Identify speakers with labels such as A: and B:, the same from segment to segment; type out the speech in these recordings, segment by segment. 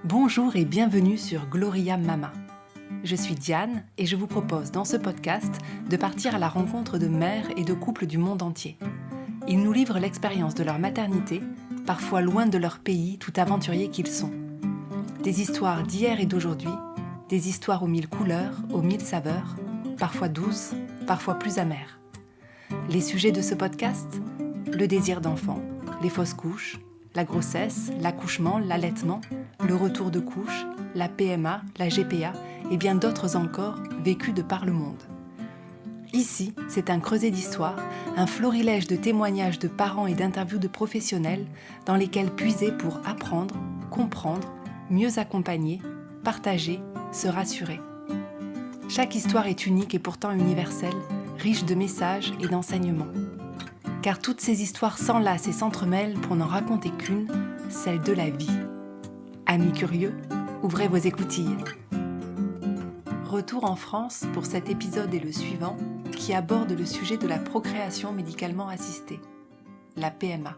A: Bonjour et bienvenue sur Gloria Mama. Je suis Diane et je vous propose dans ce podcast de partir à la rencontre de mères et de couples du monde entier. Ils nous livrent l'expérience de leur maternité, parfois loin de leur pays tout aventuriers qu'ils sont. Des histoires d'hier et d'aujourd'hui, des histoires aux mille couleurs, aux mille saveurs, parfois douces, parfois plus amères. Les sujets de ce podcast ? Le désir d'enfant, les fausses couches, la grossesse, l'accouchement, l'allaitement, le retour de couche, la PMA, la GPA et bien d'autres encore vécus de par le monde. Ici, c'est un creuset d'histoire, un florilège de témoignages de parents et d'interviews de professionnels dans lesquels puiser pour apprendre, comprendre, mieux accompagner, partager, se rassurer. Chaque histoire est unique et pourtant universelle, riche de messages et d'enseignements. Car toutes ces histoires s'enlacent et s'entremêlent pour n'en raconter qu'une, celle de la vie. Amis curieux, ouvrez vos écoutilles. Retour en France pour cet épisode et le suivant qui aborde le sujet de la procréation médicalement assistée, la PMA.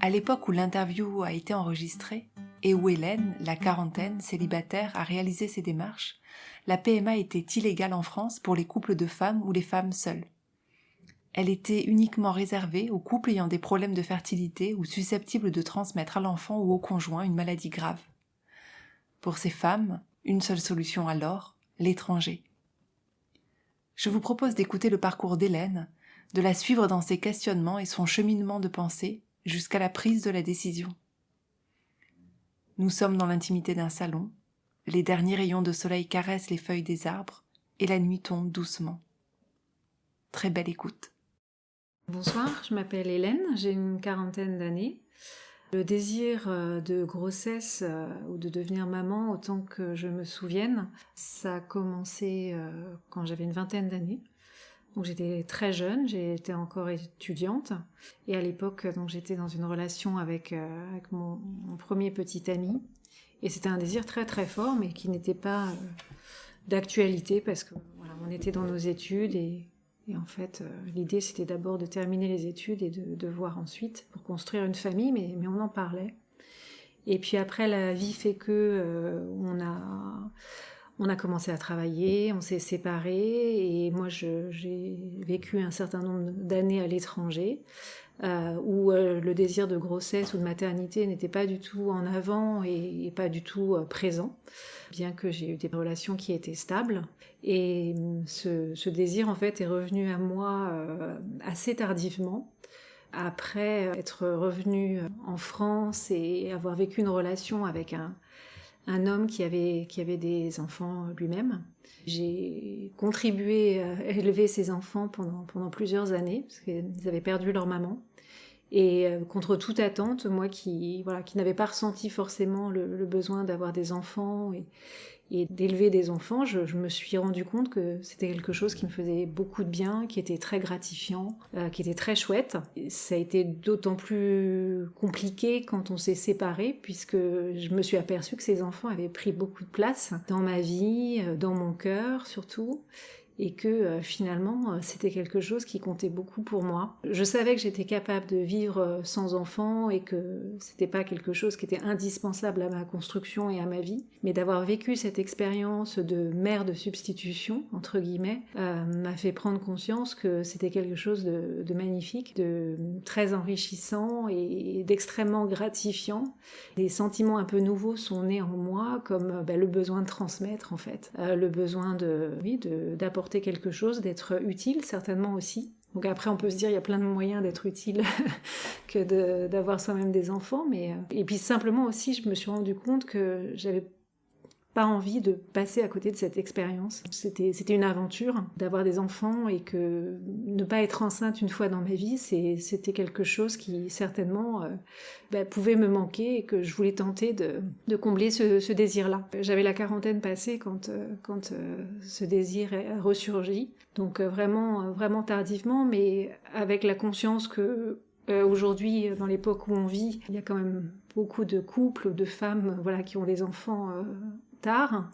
A: À l'époque où l'interview a été enregistrée et où Hélène, la quarantaine, célibataire, a réalisé ses démarches, la PMA était illégale en France pour les couples de femmes ou les femmes seules. Elle était uniquement réservée aux couples ayant des problèmes de fertilité ou susceptibles de transmettre à l'enfant ou au conjoint une maladie grave. Pour ces femmes, une seule solution alors, l'étranger. Je vous propose d'écouter le parcours d'Hélène, de la suivre dans ses questionnements et son cheminement de pensée jusqu'à la prise de la décision. Nous sommes dans l'intimité d'un salon, les derniers rayons de soleil caressent les feuilles des arbres et la nuit tombe doucement. Très belle écoute.
B: Bonsoir, je m'appelle Hélène, j'ai une quarantaine d'années. Le désir de grossesse ou de devenir maman, autant que je me souvienne, ça a commencé quand j'avais une vingtaine d'années. Donc j'étais très jeune, j'étais encore étudiante. Et à l'époque, donc, j'étais dans une relation avec mon premier petit ami. Et c'était un désir très très fort, mais qui n'était pas d'actualité parce que voilà, on était dans nos études et en fait, l'idée, c'était d'abord de terminer les études et de voir ensuite pour construire une famille, mais on en parlait. Et puis après, la vie fait que on a commencé à travailler, on s'est séparés, et moi, j'ai vécu un certain nombre d'années à l'étranger, où le désir de grossesse ou de maternité n'était pas du tout en avant et pas du tout présent, bien que j'ai eu des relations qui étaient stables. Et ce désir, en fait, est revenu à moi assez tardivement, après être revenue en France et avoir vécu une relation avec un homme qui avait des enfants lui-même. J'ai contribué à élever ces enfants pendant plusieurs années, parce qu'ils avaient perdu leur maman. Et contre toute attente, moi qui n'avais pas ressenti forcément le besoin d'avoir des enfants et d'élever des enfants, je me suis rendu compte que c'était quelque chose qui me faisait beaucoup de bien, qui était très gratifiant, qui était très chouette. Et ça a été d'autant plus compliqué quand on s'est séparés, puisque je me suis aperçue que ces enfants avaient pris beaucoup de place dans ma vie, dans mon cœur surtout, et que finalement c'était quelque chose qui comptait beaucoup pour moi. Je savais que j'étais capable de vivre sans enfant et que c'était pas quelque chose qui était indispensable à ma construction et à ma vie, mais d'avoir vécu cette expérience de mère de substitution, entre guillemets, m'a fait prendre conscience que c'était quelque chose de magnifique, de très enrichissant et d'extrêmement gratifiant. Des sentiments un peu nouveaux sont nés en moi, comme le besoin de transmettre en fait, le besoin d'apporter quelque chose, d'être utile certainement aussi. Donc après on peut se dire il y a plein de moyens d'être utile que d'avoir soi-même des enfants, et puis simplement aussi je me suis rendu compte que j'avais pas envie de passer à côté de cette expérience. C'était une aventure d'avoir des enfants, et que ne pas être enceinte une fois dans ma vie, c'était quelque chose qui certainement pouvait me manquer et que je voulais tenter de combler ce désir-là. J'avais la quarantaine passée quand ce désir a ressurgi, donc vraiment tardivement, mais avec la conscience que aujourd'hui, dans l'époque où on vit, il y a quand même beaucoup de couples, de femmes qui ont des enfants tard,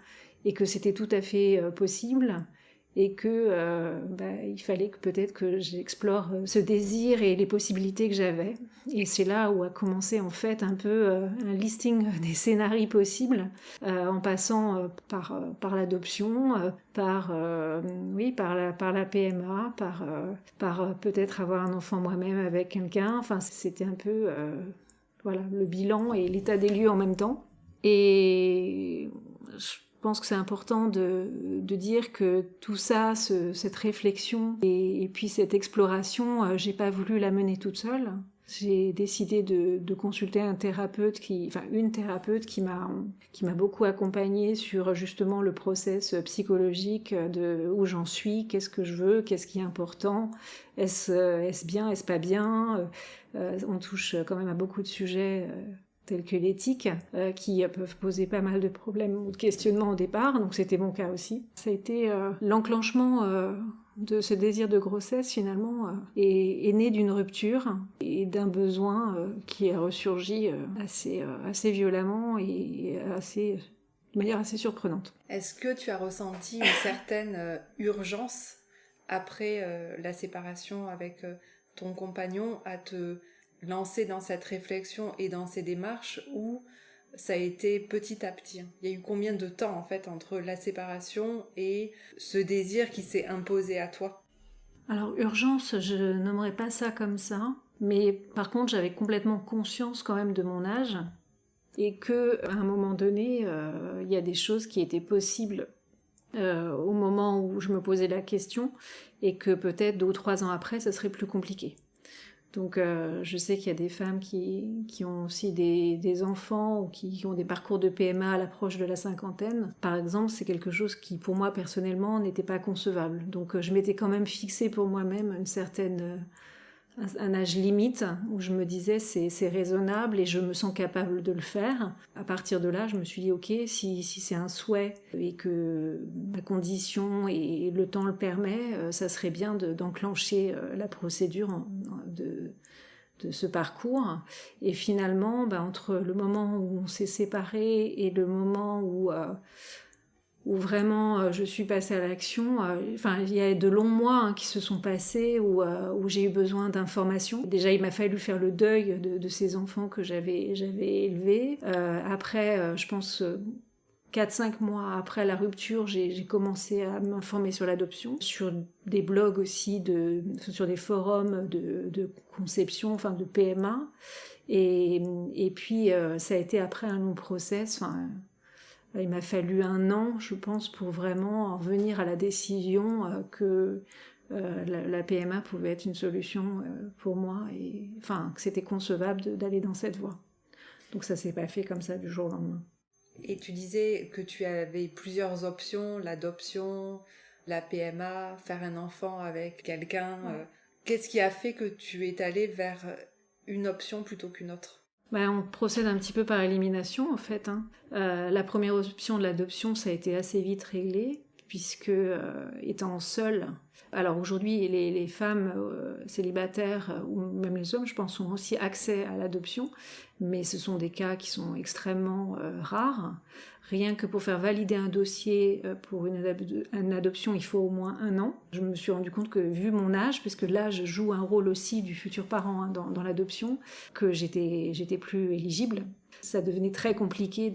B: et que c'était tout à fait possible, et que il fallait peut-être que j'explore ce désir et les possibilités que j'avais. Et c'est là où a commencé en fait un peu un listing des scénarios possibles, en passant par l'adoption, par la PMA, par peut-être avoir un enfant moi-même avec quelqu'un. Enfin, c'était un peu le bilan et l'état des lieux en même temps. Et je pense que c'est important de dire que tout ça, cette réflexion et puis cette exploration, j'ai pas voulu la mener toute seule. J'ai décidé de consulter une thérapeute qui m'a beaucoup accompagnée sur justement le process psychologique de où j'en suis, qu'est-ce que je veux, qu'est-ce qui est important, est-ce bien, est-ce pas bien. On touche quand même à beaucoup de sujets tels que l'éthique, qui peuvent poser pas mal de problèmes ou de questionnements au départ, donc c'était mon cas aussi. Ça a été l'enclenchement de ce désir de grossesse, finalement, est né d'une rupture et d'un besoin qui a ressurgi assez violemment et de manière assez surprenante.
A: Est-ce que tu as ressenti une certaine urgence après la séparation avec ton compagnon à te lancer dans cette réflexion et dans ces démarches, ou ça a été petit à petit? Il y a eu combien de temps en fait entre la séparation et ce désir qui s'est imposé à toi?
B: Alors urgence, je nommerais pas ça comme ça, mais par contre j'avais complètement conscience quand même de mon âge et que à un moment donné, il y a des choses qui étaient possibles au moment où je me posais la question et que peut-être 2 ou 3 ans après, ça serait plus compliqué. Donc je sais qu'il y a des femmes qui ont aussi des enfants ou qui ont des parcours de PMA à l'approche de la cinquantaine. Par exemple, c'est quelque chose qui pour moi personnellement n'était pas concevable. Donc je m'étais quand même fixée pour moi-même un âge limite où je me disais c'est raisonnable et je me sens capable de le faire. À partir de là, je me suis dit ok, si c'est un souhait et que ma condition et le temps le permet, ça serait bien d'enclencher la procédure de ce parcours. Et finalement, entre le moment où on s'est séparés et le moment où vraiment je suis passée à l'action. Il y a de longs mois qui se sont passés où j'ai eu besoin d'informations. Déjà, il m'a fallu faire le deuil de ces enfants que j'avais élevés. Après, je pense 4-5 mois après la rupture, j'ai commencé à m'informer sur l'adoption, sur des blogs aussi, sur des forums de conception, enfin de PMA. Et puis, ça a été après un long process. Il m'a fallu 1 an, je pense, pour vraiment en venir à la décision que la PMA pouvait être une solution pour moi et que c'était concevable d'aller dans cette voie. Donc ça s'est pas fait comme ça du jour au lendemain.
A: Et tu disais que tu avais plusieurs options, l'adoption, la PMA, faire un enfant avec quelqu'un.
B: Ouais.
A: Qu'est-ce qui a fait que tu es allée vers une option plutôt qu'une autre?
B: On procède un petit peu par élimination en fait. La première option de l'adoption, ça a été assez vite réglé, puisque étant seule, alors aujourd'hui les femmes célibataires ou même les hommes, je pense, ont aussi accès à l'adoption, mais ce sont des cas qui sont extrêmement rares. Rien que pour faire valider un dossier pour une adoption, il faut au moins 1 an. Je me suis rendu compte que, vu mon âge, puisque l'âge joue un rôle aussi du futur parent dans l'adoption, que j'étais plus éligible. Ça devenait très compliqué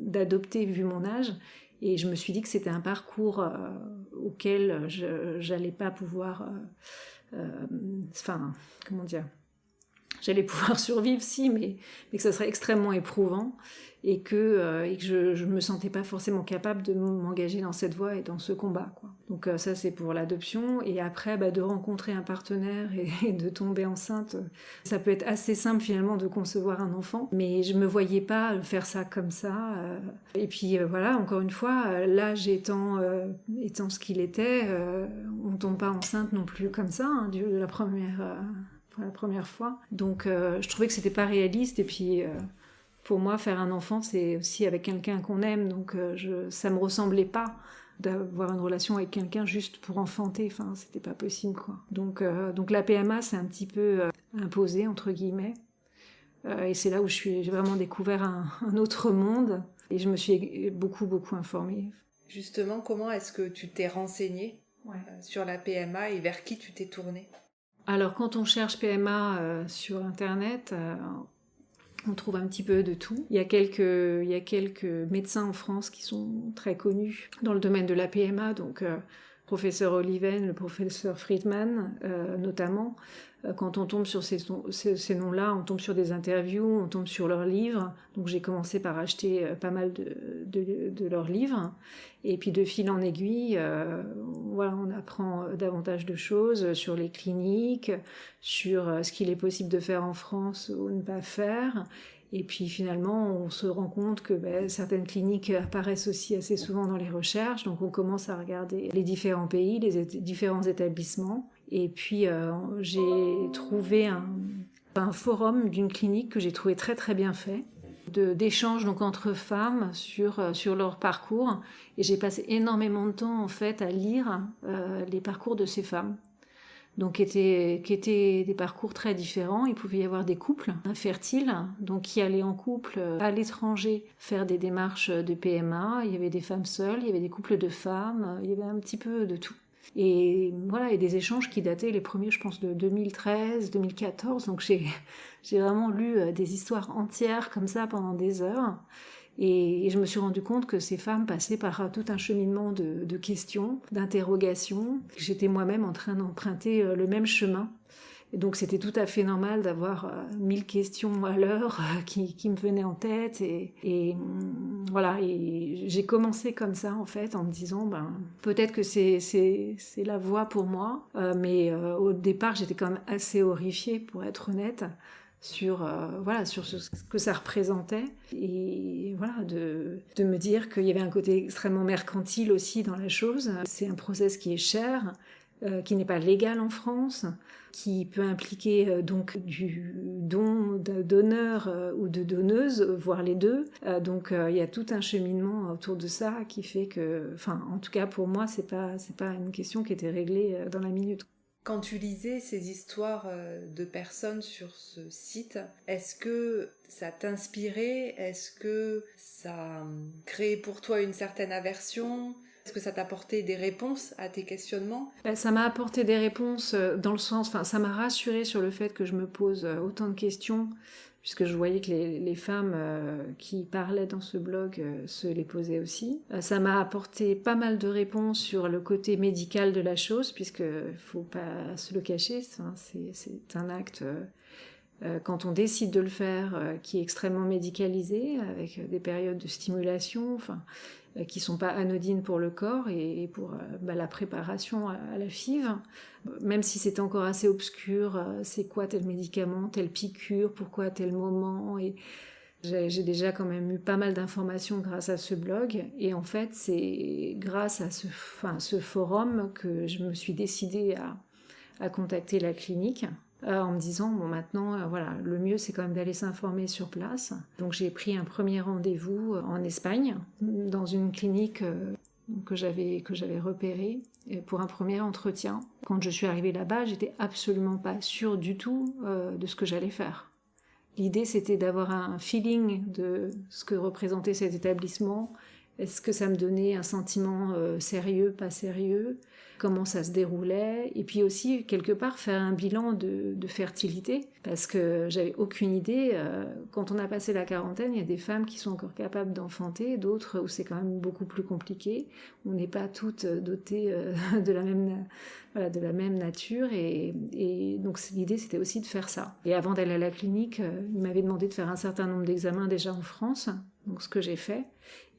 B: d'adopter vu mon âge. Et je me suis dit que c'était un parcours auquel j'allais pas pouvoir... comment dire ? J'allais pouvoir survivre, si, mais que ça serait extrêmement éprouvant et que je me sentais pas forcément capable de m'engager dans cette voie et dans ce combat, quoi. Donc ça, c'est pour l'adoption. Et après, de rencontrer un partenaire et de tomber enceinte, ça peut être assez simple finalement de concevoir un enfant, mais je me voyais pas faire ça comme ça. Et puis voilà, encore une fois, l'âge étant ce qu'il était, on tombe pas enceinte non plus comme ça, de la première fois. Donc je trouvais que c'était pas réaliste, et puis pour moi faire un enfant c'est aussi avec quelqu'un qu'on aime, donc ça me ressemblait pas d'avoir une relation avec quelqu'un juste pour enfanter, c'était pas possible, quoi. Donc la PMA c'est un petit peu imposé entre guillemets, et c'est là où j'ai vraiment découvert un autre monde, et je me suis beaucoup informée.
A: Justement, comment est-ce que tu t'es renseignée sur la PMA et vers qui tu t'es tournée?
B: Alors, quand on cherche PMA sur Internet, on trouve un petit peu de tout. Il y a quelques médecins en France qui sont très connus dans le domaine de la PMA, donc professeur Oliven, le professeur Friedman notamment. Quand on tombe sur ces noms-là, on tombe sur des interviews, on tombe sur leurs livres. Donc j'ai commencé par acheter pas mal de leurs livres. Et puis de fil en aiguille, on apprend davantage de choses sur les cliniques, sur ce qu'il est possible de faire en France ou ne pas faire. Et puis finalement, on se rend compte que certaines cliniques apparaissent aussi assez souvent dans les recherches. Donc on commence à regarder les différents pays, les différents établissements. Et puis j'ai trouvé un forum d'une clinique que j'ai trouvé très très bien fait, d'échanges donc entre femmes sur leur parcours. Et j'ai passé énormément de temps en fait à lire les parcours de ces femmes. Donc qui étaient des parcours très différents. Il pouvait y avoir des couples infertiles, donc qui allaient en couple à l'étranger faire des démarches de PMA. Il y avait des femmes seules, il y avait des couples de femmes, il y avait un petit peu de tout. Et voilà, et des échanges qui dataient les premiers, je pense, de 2013, 2014. Donc j'ai vraiment lu des histoires entières comme ça pendant des heures. Et je me suis rendu compte que ces femmes passaient par tout un cheminement de questions, d'interrogations. J'étais moi-même en train d'emprunter le même chemin. Et donc c'était tout à fait normal d'avoir 1000 questions à l'heure qui me venaient en tête. Voilà, et j'ai commencé comme ça en fait en me disant peut-être que c'est la voie pour moi. Mais au départ j'étais quand même assez horrifiée pour être honnête. Sur ce que ça représentait et voilà de me dire qu'il y avait un côté extrêmement mercantile aussi dans la chose. C'est un process qui est cher, qui n'est pas légal en France, qui peut impliquer donc du don de donneur ou de donneuse, voire les deux. Donc il y a tout un cheminement autour de ça qui fait que, en tout cas pour moi, c'est pas une question qui était réglée dans la minute.
A: Quand tu lisais ces histoires de personnes sur ce site, est-ce que ça t'inspirait? Est-ce que ça créait pour toi une certaine aversion? Est-ce que ça t'apportait des réponses à tes questionnements?
B: Ça m'a apporté des réponses dans le sens, ça m'a rassurée sur le fait que je me pose autant de questions, puisque je voyais que les femmes qui parlaient dans ce blog se les posaient aussi. Ça m'a apporté pas mal de réponses sur le côté médical de la chose, puisque faut pas se le cacher, c'est un acte quand on décide de le faire qui est extrêmement médicalisé, avec des périodes de stimulation, qui sont pas anodines pour le corps et pour la préparation à la FIV. Même si c'est encore assez obscur, c'est quoi tel médicament, telle piqûre, pourquoi à tel moment. Et j'ai déjà quand même eu pas mal d'informations grâce à ce blog. Et en fait, c'est grâce à ce forum que je me suis décidée à contacter la clinique. En me disant, maintenant, le mieux c'est quand même d'aller s'informer sur place. Donc j'ai pris un premier rendez-vous en Espagne, dans une clinique que j'avais repérée pour un premier entretien. Quand je suis arrivée là-bas, j'étais absolument pas sûre du tout de ce que j'allais faire. L'idée c'était d'avoir un feeling de ce que représentait cet établissement. Est-ce que ça me donnait un sentiment sérieux, pas sérieux ? Comment ça se déroulait, et puis aussi quelque part faire un bilan de fertilité, parce que j'avais aucune idée. Quand on a passé la quarantaine, il y a des femmes qui sont encore capables d'enfanter, d'autres où c'est quand même beaucoup plus compliqué. On n'est pas toutes dotées de la même nature, et donc l'idée c'était aussi de faire ça. Et avant d'aller à la clinique, ils m'avaient demandé de faire un certain nombre d'examens déjà en France, donc ce que j'ai fait,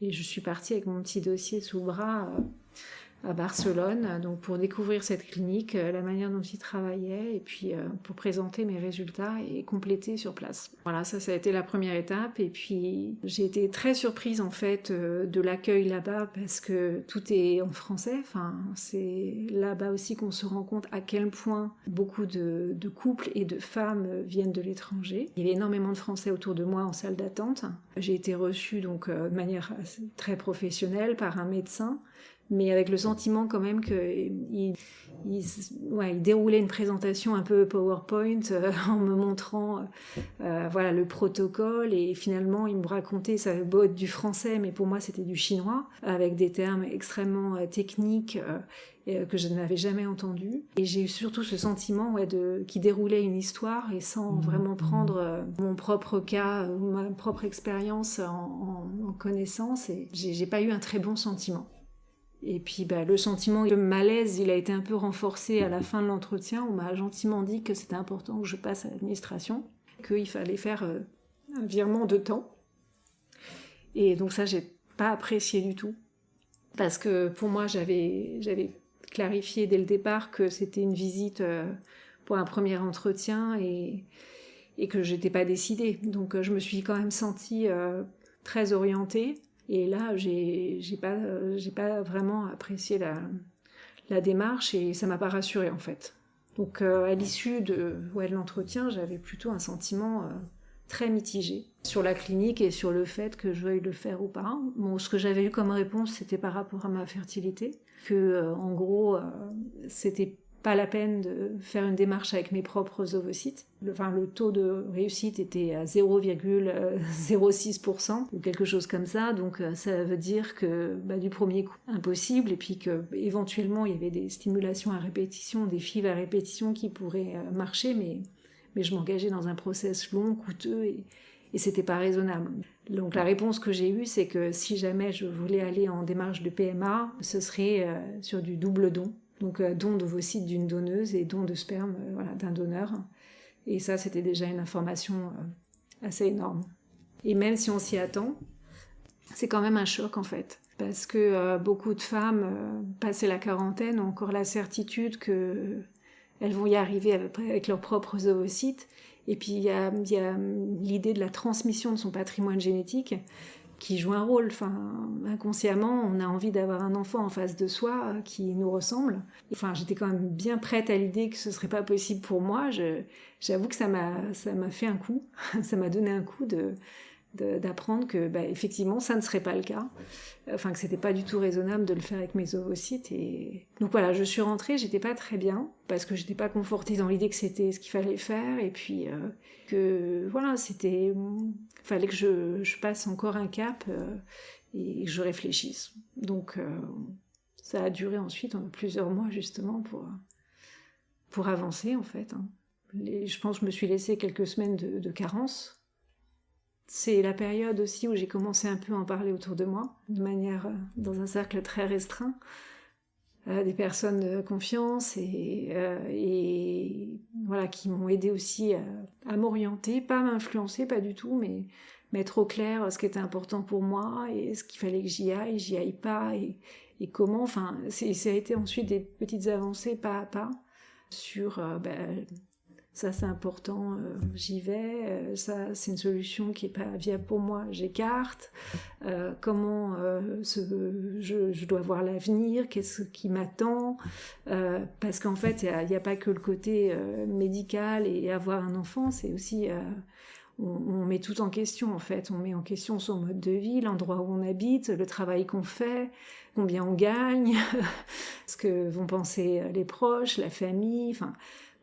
B: et je suis partie avec mon petit dossier sous le bras à Barcelone, donc pour découvrir cette clinique, la manière dont ils travaillaient, et puis pour présenter mes résultats et compléter sur place. Voilà, ça a été la première étape, et puis j'ai été très surprise en fait de l'accueil là-bas, parce que tout est en français. C'est là-bas aussi qu'on se rend compte à quel point beaucoup de couples et de femmes viennent de l'étranger. Il y avait énormément de Français autour de moi en salle d'attente. J'ai été reçue donc de manière très professionnelle par un médecin, mais avec le sentiment quand même qu'il il déroulait une présentation un peu PowerPoint en me montrant voilà, le protocole, et finalement il me racontait, ça avait beau être du français, mais pour moi c'était du chinois, avec des termes extrêmement techniques que je n'avais jamais entendus. Et j'ai eu surtout ce sentiment qui déroulait une histoire et sans vraiment prendre mon propre cas ou ma propre expérience en connaissance, et j'ai pas eu un très bon sentiment. Et puis le sentiment de malaise, il a été un peu renforcé à la fin de l'entretien. On m'a gentiment dit que c'était important que je passe à l'administration, qu'il fallait faire un virement de temps. Et donc ça, j'ai pas apprécié du tout. Parce que pour moi, j'avais clarifié dès le départ que c'était une visite pour un premier entretien et que j'étais pas décidée. Donc je me suis quand même sentie très orientée. Et là, j'ai pas vraiment apprécié la démarche, et ça m'a pas rassurée en fait. Donc à l'issue de l'entretien, j'avais plutôt un sentiment très mitigé sur la clinique et sur le fait que je veuille le faire ou pas. Bon, ce que j'avais eu comme réponse, c'était par rapport à ma fertilité, que en gros, c'était pas la peine de faire une démarche avec mes propres ovocytes. Le taux de réussite était à 0,06% ou quelque chose comme ça, donc ça veut dire que du premier coup, impossible, et puis que éventuellement il y avait des stimulations à répétition, des FIV à répétition qui pourraient marcher, mais je m'engageais dans un process long, coûteux, et c'était pas raisonnable. Donc la réponse que j'ai eue, c'est que si jamais je voulais aller en démarche de PMA, ce serait sur du double don. Donc don d'ovocytes d'une donneuse et don de sperme d'un donneur. Et ça, c'était déjà une information assez énorme. Et même si on s'y attend, c'est quand même un choc en fait. Parce que beaucoup de femmes, passées la quarantaine, ont encore la certitude qu'elles vont y arriver avec leurs propres ovocytes. Et puis il y a l'idée de la transmission de son patrimoine génétique qui joue un rôle. Inconsciemment, on a envie d'avoir un enfant en face de soi qui nous ressemble. J'étais quand même bien prête à l'idée que ce serait pas possible pour moi. J'avoue que ça m'a fait un coup. Ça m'a donné un coup d'apprendre que effectivement ça ne serait pas le cas, que c'était pas du tout raisonnable de le faire avec mes ovocytes. Et donc voilà, je suis rentrée, j'étais pas très bien parce que j'étais pas confortée dans l'idée que c'était ce qu'il fallait faire, et puis fallait que je passe encore un cap et que je réfléchisse. Donc ça a duré ensuite plusieurs mois justement pour avancer en fait. Je pense que je me suis laissé quelques semaines de carence. C'est la période aussi où j'ai commencé un peu à en parler autour de moi, de manière dans un cercle très restreint, des personnes de confiance et qui m'ont aidé aussi à m'orienter, pas à m'influencer, pas du tout, mais mettre au clair ce qui était important pour moi et ce qu'il fallait que j'y aille pas, et comment. Ça a été ensuite des petites avancées pas à pas sur ça c'est important, j'y vais, ça c'est une solution qui est pas viable pour moi, j'écarte, comment je dois voir l'avenir, qu'est-ce qui m'attend, parce qu'en fait il n'y a pas que le côté médical et avoir un enfant, c'est aussi on met tout en question en fait, on met en question son mode de vie, l'endroit où on habite, le travail qu'on fait, combien on gagne, ce que vont penser les proches, la famille,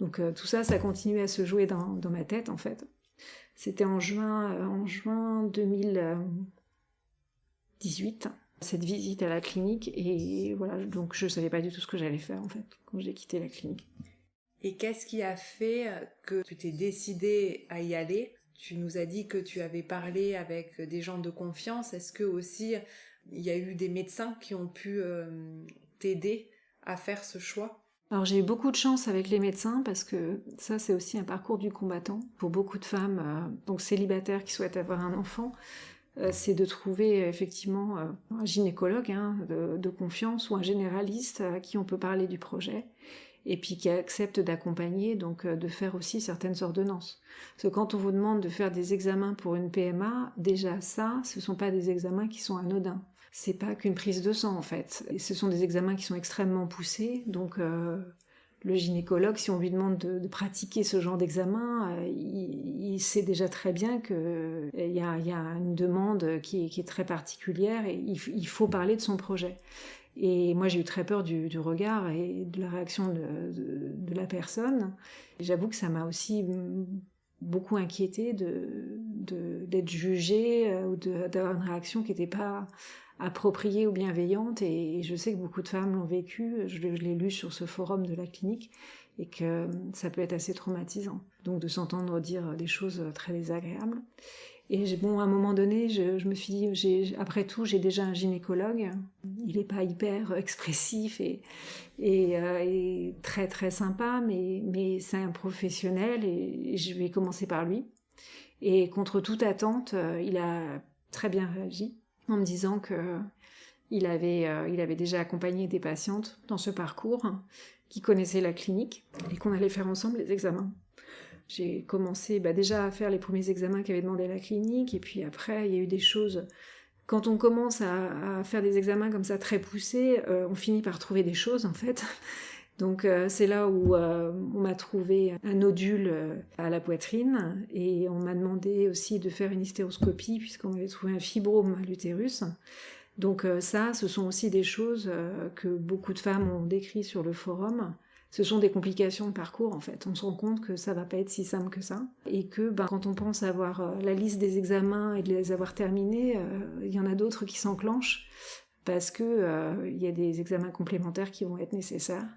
B: donc tout ça continue à se jouer dans ma tête en fait. C'était en juin 2018, cette visite à la clinique, et voilà, donc je savais pas du tout ce que j'allais faire en fait quand j'ai quitté la clinique.
A: Et qu'est-ce qui a fait que tu t'es décidée à y aller ? Tu nous as dit que tu avais parlé avec des gens de confiance. Est-ce que aussi il y a eu des médecins qui ont pu t'aider à faire ce choix ?
B: Alors j'ai eu beaucoup de chance avec les médecins, parce que ça c'est aussi un parcours du combattant pour beaucoup de femmes donc célibataires qui souhaitent avoir un enfant. C'est de trouver effectivement un gynécologue de confiance ou un généraliste à qui on peut parler du projet, et puis qui accepte d'accompagner, donc de faire aussi certaines ordonnances. Parce que quand on vous demande de faire des examens pour une PMA, déjà ça, ce ne sont pas des examens qui sont anodins. C'est pas qu'une prise de sang en fait. Et ce sont des examens qui sont extrêmement poussés, donc le gynécologue, si on lui demande de pratiquer ce genre d'examen, il sait déjà très bien qu'il y a une demande qui est très particulière, et il faut parler de son projet. Et moi, j'ai eu très peur du regard et de la réaction de la personne. Et j'avoue que ça m'a aussi beaucoup inquiétée d'être jugée ou d'avoir une réaction qui n'était pas appropriée ou bienveillante. Et je sais que beaucoup de femmes l'ont vécu. Je l'ai lu sur ce forum de la clinique et que ça peut être assez traumatisant. Donc de s'entendre dire des choses très désagréables. Et à un moment donné, je me suis dit, après tout, j'ai déjà un gynécologue. Il n'est pas hyper expressif et très très sympa, mais c'est un professionnel et je vais commencer par lui. Et contre toute attente, il a très bien réagi en me disant que il avait déjà accompagné des patientes dans ce parcours qui connaissaient la clinique et qu'on allait faire ensemble les examens. J'ai commencé déjà à faire les premiers examens qu'avait demandé la clinique, et puis après, il y a eu des choses... Quand on commence à faire des examens comme ça très poussés, on finit par trouver des choses, en fait. Donc c'est là où on m'a trouvé un nodule à la poitrine, et on m'a demandé aussi de faire une hystéroscopie, puisqu'on avait trouvé un fibrome à l'utérus. Donc ce sont aussi des choses que beaucoup de femmes ont décrites sur le forum. Ce sont des complications de parcours, en fait. On se rend compte que ça va pas être si simple que ça. Et que quand on pense avoir la liste des examens et de les avoir terminés, il y en a d'autres qui s'enclenchent parce que y a des examens complémentaires qui vont être nécessaires.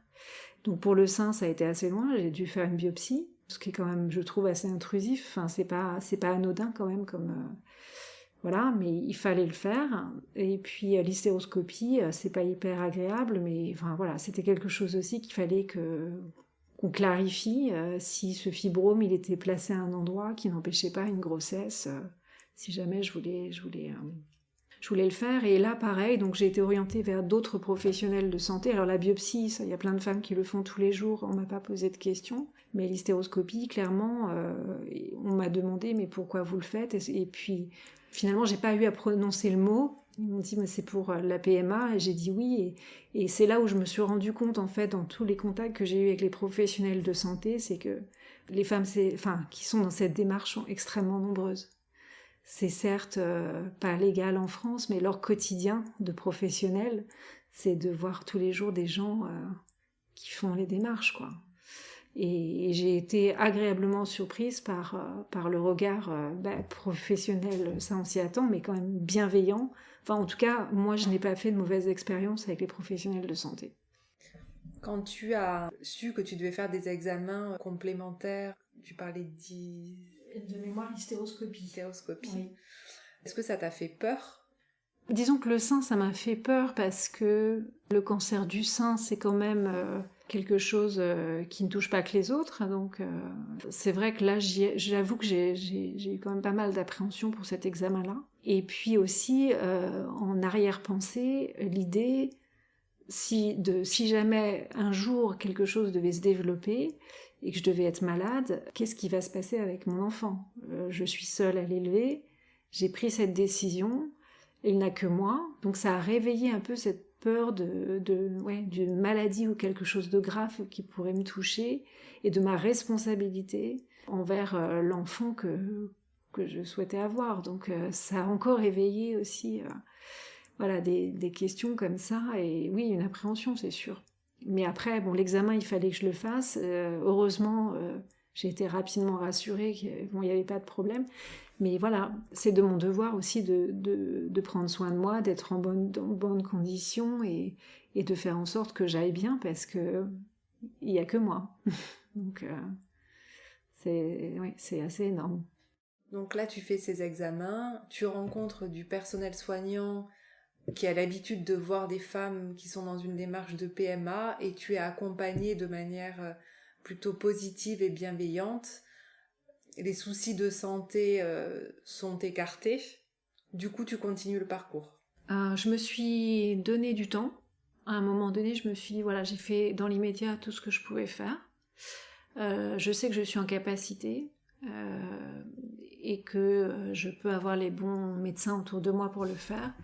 B: Donc pour le sein, ça a été assez loin. J'ai dû faire une biopsie, ce qui est quand même, je trouve, assez intrusif. Enfin, c'est pas anodin quand même comme... Voilà, mais il fallait le faire. Et puis l'hystéroscopie, c'est pas hyper agréable, mais enfin voilà, c'était quelque chose aussi qu'il fallait qu'on clarifie si ce fibrome il était placé à un endroit qui n'empêchait pas une grossesse. Si jamais je voulais le faire. Et là, pareil, donc j'ai été orientée vers d'autres professionnels de santé. Alors la biopsie, il y a plein de femmes qui le font tous les jours. On m'a pas posé de questions. Mais l'hystéroscopie, clairement, on m'a demandé mais pourquoi vous le faites et puis finalement, j'ai pas eu à prononcer le mot. Ils m'ont dit, mais c'est pour la PMA, et j'ai dit oui. Et c'est là où je me suis rendu compte, en fait, dans tous les contacts que j'ai eus avec les professionnels de santé, c'est que les femmes qui sont dans cette démarche sont extrêmement nombreuses. C'est certes pas légal en France, mais leur quotidien de professionnels, c'est de voir tous les jours des gens qui font les démarches, quoi. Et j'ai été agréablement surprise par le regard professionnel, ça on s'y attend, mais quand même bienveillant. Enfin, en tout cas, moi, je n'ai pas fait de mauvaise expérience avec les professionnels de santé.
A: Quand tu as su que tu devais faire des examens complémentaires, tu parlais
B: de mémoire hystéroscopie.
A: Oui. Est-ce que ça t'a fait peur ?
B: Disons que le sein, ça m'a fait peur parce que le cancer du sein, c'est quand même quelque chose qui ne touche pas que les autres. Donc c'est vrai que là, j'avoue que j'ai eu quand même pas mal d'appréhension pour cet examen-là. Et puis aussi, en arrière-pensée, l'idée, si jamais un jour quelque chose devait se développer et que je devais être malade, qu'est-ce qui va se passer avec mon enfant ? Je suis seule à l'élever, j'ai pris cette décision... Il n'a que moi, donc ça a réveillé un peu cette peur d'une maladie ou quelque chose de grave qui pourrait me toucher et de ma responsabilité envers l'enfant que je souhaitais avoir. Donc ça a encore éveillé aussi des questions comme ça et oui, une appréhension, c'est sûr. Mais après, l'examen, il fallait que je le fasse. Heureusement, j'ai été rapidement rassurée qu'il n'y avait pas de problème. Mais voilà, c'est de mon devoir aussi de prendre soin de moi, d'être en bonne condition et de faire en sorte que j'aille bien parce que il n'y a que moi. Donc c'est assez énorme.
A: Donc là, tu fais ces examens, tu rencontres du personnel soignant qui a l'habitude de voir des femmes qui sont dans une démarche de PMA et tu es accompagnée de manière plutôt positive et bienveillante. Les soucis de santé sont écartés. Du coup, tu continues le parcours.
B: Je me suis donné du temps. À un moment donné, je me suis dit, voilà, j'ai fait dans l'immédiat tout ce que je pouvais faire. Je sais que je suis en capacité et que je peux avoir les bons médecins autour de moi pour le faire.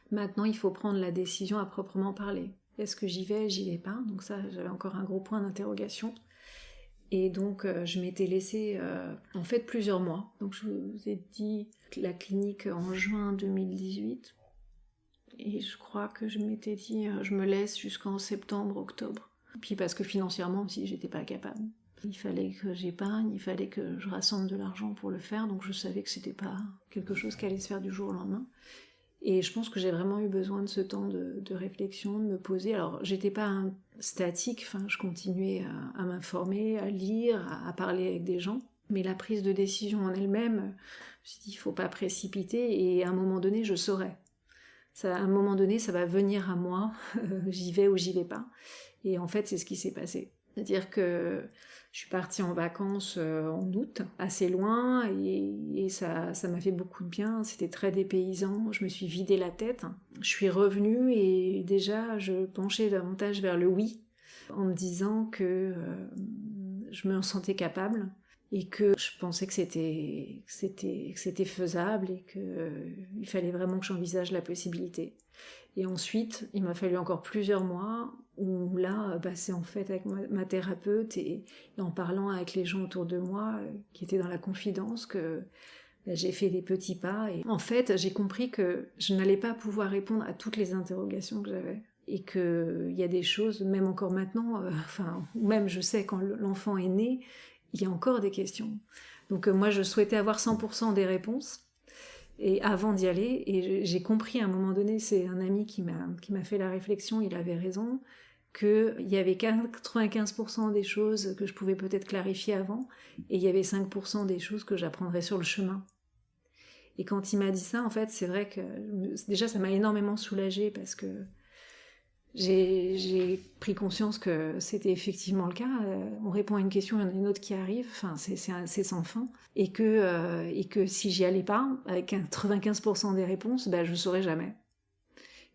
B: Maintenant, il faut prendre la décision à proprement parler. Est-ce que j'y vais pas? Donc ça, j'avais encore un gros point d'interrogation. Et donc, je m'étais laissée, en fait, plusieurs mois. Donc, je vous ai dit la clinique en juin 2018. Et je crois que je m'étais dit, je me laisse jusqu'en septembre, octobre. Puis parce que financièrement aussi, j'étais pas capable. Il fallait que j'épargne, il fallait que je rassemble de l'argent pour le faire, donc je savais que c'était pas quelque chose qui allait se faire du jour au lendemain. Et je pense que j'ai vraiment eu besoin de ce temps de réflexion, de me poser. Alors, j'étais pas statique, je continuais à m'informer, à lire, à parler avec des gens. Mais la prise de décision en elle-même, je me suis dit, il faut pas précipiter, et à un moment donné, je saurai. À un moment donné, ça va venir à moi, j'y vais ou j'y vais pas. Et en fait, c'est ce qui s'est passé. C'est-à-dire que je suis partie en vacances en août, assez loin, et ça m'a fait beaucoup de bien. C'était très dépaysant, je me suis vidé la tête. Je suis revenue et déjà, je penchais davantage vers le oui, en me disant que je me sentais capable et que je pensais que c'était faisable et qu'il fallait vraiment que j'envisage la possibilité. Et ensuite, il m'a fallu encore plusieurs mois où là, c'est en fait avec ma thérapeute et en parlant avec les gens autour de moi qui étaient dans la confidence que j'ai fait des petits pas. Et en fait, j'ai compris que je n'allais pas pouvoir répondre à toutes les interrogations que j'avais. Et qu'il y a des choses, même encore maintenant, même je sais quand l'enfant est né, il y a encore des questions. Donc moi, je souhaitais avoir 100% des réponses. Et avant d'y aller, et j'ai compris à un moment donné, c'est un ami qui m'a fait la réflexion, il avait raison, qu'il y avait 95% des choses que je pouvais peut-être clarifier avant, et il y avait 5% des choses que j'apprendrais sur le chemin. Et quand il m'a dit ça, en fait, c'est vrai que déjà ça m'a énormément soulagée parce que j'ai pris conscience que c'était effectivement le cas. On répond à une question, il y en a une autre qui arrive. C'est sans fin. Et que si j'y allais pas, avec 95% des réponses, je saurais jamais.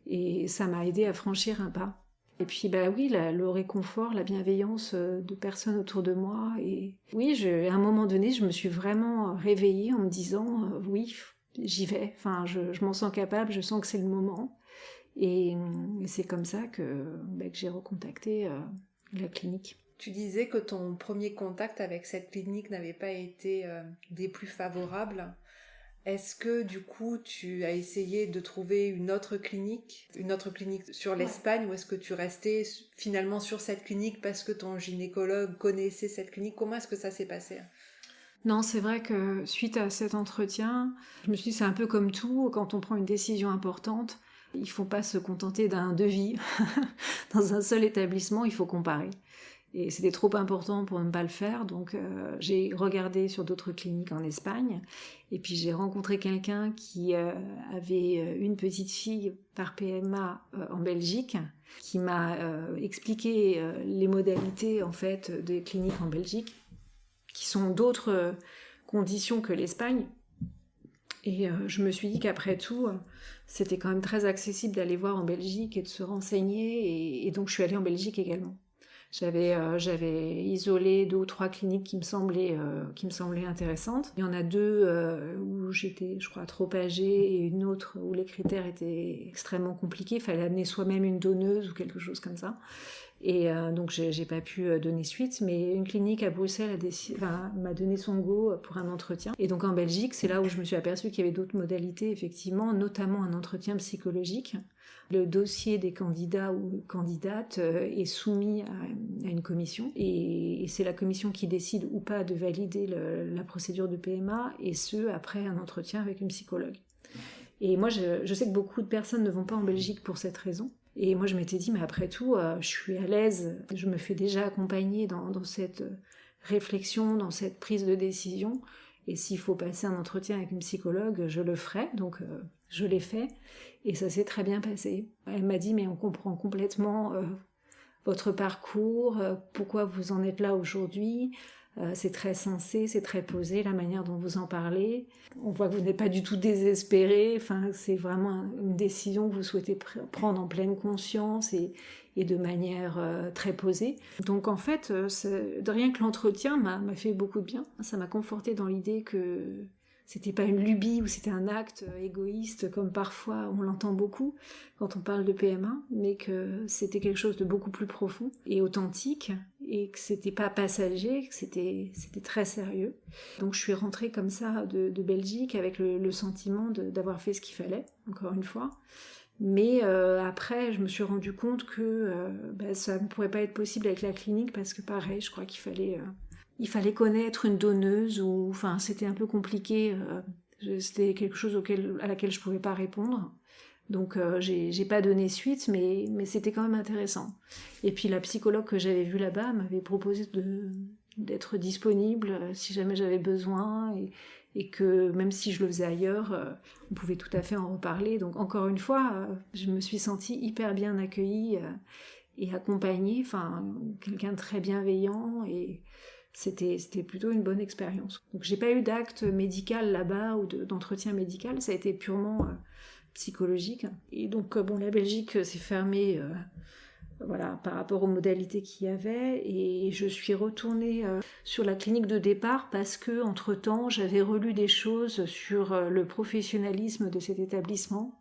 B: Et ça m'a aidé à franchir un pas. Et puis oui, le réconfort, la bienveillance de personnes autour de moi. Et oui, à un moment donné, je me suis vraiment réveillée en me disant oui, j'y vais. Je m'en sens capable, je sens que c'est le moment. Et c'est comme ça que j'ai recontacté la clinique.
A: Tu disais que ton premier contact avec cette clinique n'avait pas été des plus favorables. Est-ce que du coup tu as essayé de trouver une autre clinique sur l'Espagne, ou est-ce que tu restais finalement sur cette clinique parce que ton gynécologue connaissait cette clinique? Comment est-ce que ça s'est passé?
B: Non, c'est vrai que suite à cet entretien, je me suis dit c'est un peu comme tout, quand on prend une décision importante, il ne faut pas se contenter d'un devis. Dans un seul établissement, il faut comparer. Et c'était trop important pour ne pas le faire, donc j'ai regardé sur d'autres cliniques en Espagne, et puis j'ai rencontré quelqu'un qui avait une petite fille par PMA en Belgique, qui m'a expliqué les modalités en fait des cliniques en Belgique, qui sont d'autres conditions que l'Espagne. Et je me suis dit qu'après tout, c'était quand même très accessible d'aller voir en Belgique et de se renseigner, et donc je suis allée en Belgique également. J'avais isolé 2 ou 3 cliniques qui me semblaient intéressantes. Il y en a 2 où j'étais, je crois, trop âgée, et une autre où les critères étaient extrêmement compliqués. Il fallait amener soi-même une donneuse ou quelque chose comme ça. Et donc j'ai pas pu donner suite, mais une clinique à Bruxelles m'a donné son go pour un entretien. Et donc en Belgique, c'est là où je me suis aperçue qu'il y avait d'autres modalités, effectivement, notamment un entretien psychologique. Le dossier des candidats ou candidates est soumis à une commission, et c'est la commission qui décide ou pas de valider la procédure de PMA, et ce, après un entretien avec une psychologue. Et moi, je sais que beaucoup de personnes ne vont pas en Belgique pour cette raison. Et moi, je m'étais dit, mais après tout, je suis à l'aise, je me fais déjà accompagner dans cette réflexion, dans cette prise de décision. Et s'il faut passer un entretien avec une psychologue, je le ferai. Donc, je l'ai fait. Et ça s'est très bien passé. Elle m'a dit, mais on comprend complètement votre parcours, pourquoi vous en êtes là aujourd'hui. C'est très sensé, c'est très posé, la manière dont vous en parlez. On voit que vous n'êtes pas du tout désespéré. C'est vraiment une décision que vous souhaitez prendre en pleine conscience et de manière très posée. Donc en fait, de rien que l'entretien m'a fait beaucoup de bien. Ça m'a conforté dans l'idée que c'était pas une lubie ou c'était un acte égoïste comme parfois on l'entend beaucoup quand on parle de PMA, mais que c'était quelque chose de beaucoup plus profond et authentique, et que c'était pas passager, que c'était très sérieux. Donc je suis rentrée comme ça de Belgique avec le sentiment d'avoir fait ce qu'il fallait, encore une fois. Mais après, je me suis rendu compte que ça ne pourrait pas être possible avec la clinique parce que pareil, je crois qu'il fallait connaître une donneuse ou, enfin, c'était un peu compliqué. C'était quelque chose à laquelle je pouvais pas répondre. Donc j'ai pas donné suite, mais c'était quand même intéressant. Et puis la psychologue que j'avais vue là-bas m'avait proposé d'être disponible si jamais j'avais besoin et que même si je le faisais ailleurs, on pouvait tout à fait en reparler. Donc encore une fois, je me suis sentie hyper bien accueillie et accompagnée, enfin quelqu'un de très bienveillant et c'était plutôt une bonne expérience. Donc j'ai pas eu d'acte médical là-bas ou d'entretien médical, ça a été purement psychologique. Et donc la Belgique s'est fermée par rapport aux modalités qu'il y avait et je suis retournée sur la clinique de départ parce que entre-temps j'avais relu des choses sur le professionnalisme de cet établissement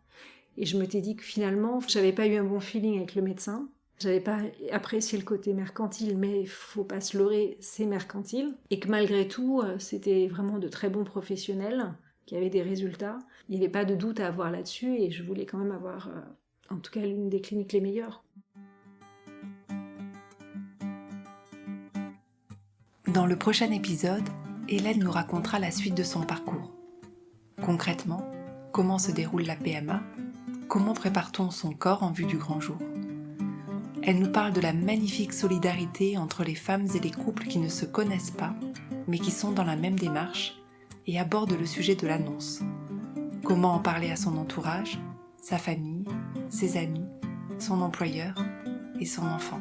B: et je m'étais dit que finalement j'avais pas eu un bon feeling avec le médecin. J'avais pas apprécié le côté mercantile, mais il faut pas se leurrer, c'est mercantile. Et que malgré tout, c'était vraiment de très bons professionnels qui avaient des résultats. Il n'y avait pas de doute à avoir là-dessus et je voulais quand même avoir, en tout cas, l'une des cliniques les meilleures.
A: Dans le prochain épisode, Hélène nous racontera la suite de son parcours. Concrètement, comment se déroule la PMA? Comment prépare-t-on son corps en vue du grand jour? Elle nous parle de la magnifique solidarité entre les femmes et les couples qui ne se connaissent pas, mais qui sont dans la même démarche, et aborde le sujet de l'annonce. Comment en parler à son entourage, sa famille, ses amis, son employeur et son enfant.